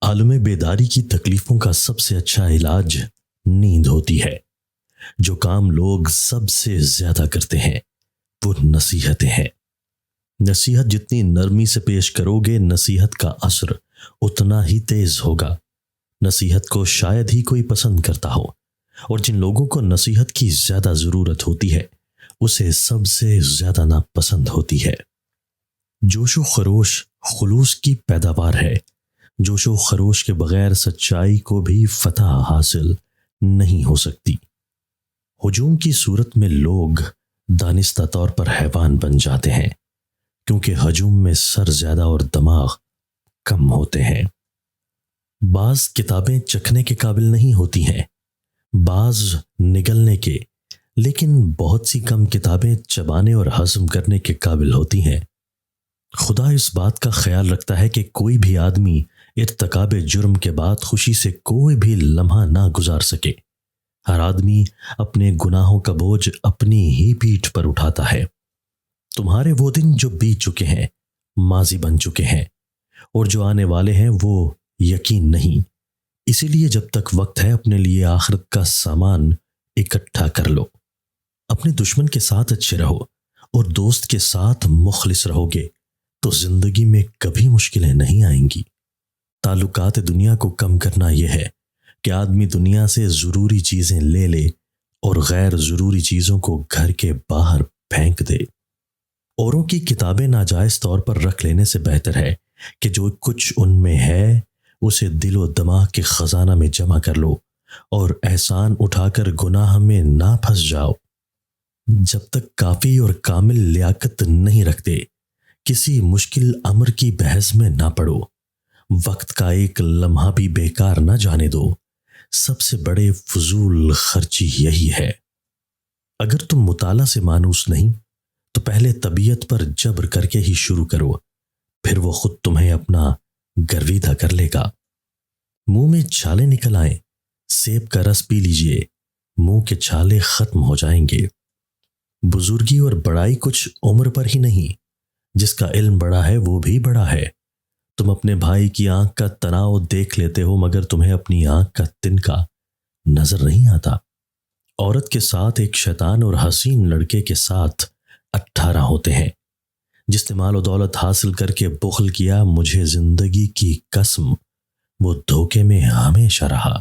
عالم بیداری کی تکلیفوں کا سب سے اچھا علاج نیند ہوتی ہے۔ جو کام لوگ سب سے زیادہ کرتے ہیں وہ نصیحتیں ہیں۔ نصیحت جتنی نرمی سے پیش کرو گے، نصیحت کا اثر اتنا ہی تیز ہوگا۔ نصیحت کو شاید ہی کوئی پسند کرتا ہو، اور جن لوگوں کو نصیحت کی زیادہ ضرورت ہوتی ہے اسے سب سے زیادہ ناپسند ہوتی ہے۔ جوش و خروش خلوص کی پیداوار ہے۔ جوش و خروش کے بغیر سچائی کو بھی فتح حاصل نہیں ہو سکتی۔ ہجوم کی صورت میں لوگ دانستہ طور پر حیوان بن جاتے ہیں، کیونکہ ہجوم میں سر زیادہ اور دماغ کم ہوتے ہیں۔ بعض کتابیں چکھنے کے قابل نہیں ہوتی ہیں، بعض نگلنے کے، لیکن بہت سی کم کتابیں چبانے اور ہضم کرنے کے قابل ہوتی ہیں۔ خدا اس بات کا خیال رکھتا ہے کہ کوئی بھی آدمی ارتکاب جرم کے بعد خوشی سے کوئی بھی لمحہ نہ گزار سکے۔ ہر آدمی اپنے گناہوں کا بوجھ اپنی ہی پیٹھ پر اٹھاتا ہے۔ تمہارے وہ دن جو بیت چکے ہیں ماضی بن چکے ہیں، اور جو آنے والے ہیں وہ یقین نہیں۔ اسی لیے جب تک وقت ہے اپنے لیے آخرت کا سامان اکٹھا کر لو۔ اپنے دشمن کے ساتھ اچھے رہو، اور دوست کے ساتھ مخلص رہو گے تو زندگی میں کبھی مشکلیں نہیں آئیں گی۔ تعلقات دنیا کو کم کرنا یہ ہے کہ آدمی دنیا سے ضروری چیزیں لے لے اور غیر ضروری چیزوں کو گھر کے باہر پھینک دے۔ اوروں کی کتابیں ناجائز طور پر رکھ لینے سے بہتر ہے کہ جو کچھ ان میں ہے اسے دل و دماغ کے خزانہ میں جمع کر لو، اور احسان اٹھا کر گناہ میں نہ پھنس جاؤ۔ جب تک کافی اور کامل لیاقت نہیں رکھتے، کسی مشکل امر کی بحث میں نہ پڑو۔ وقت کا ایک لمحہ بھی بیکار نہ جانے دو۔ سب سے بڑے فضول خرچی یہی ہے۔ اگر تم مطالعہ سے مانوس نہیں تو پہلے طبیعت پر جبر کر کے ہی شروع کرو، پھر وہ خود تمہیں اپنا گرویدہ کر لے گا۔ منہ میں چھالے نکل آئیں، سیب کا رس پی لیجئے، منہ کے چھالے ختم ہو جائیں گے۔ بزرگی اور بڑائی کچھ عمر پر ہی نہیں، جس کا علم بڑا ہے وہ بھی بڑا ہے۔ تم اپنے بھائی کی آنکھ کا تناؤ دیکھ لیتے ہو، مگر تمہیں اپنی آنکھ کا تنکا نظر نہیں آتا۔ عورت کے ساتھ ایک شیطان اور حسین لڑکے کے ساتھ 18 ہوتے ہیں۔ جس نے مال و دولت حاصل کر کے بخل کیا، مجھے زندگی کی قسم وہ دھوکے میں ہمیشہ رہا۔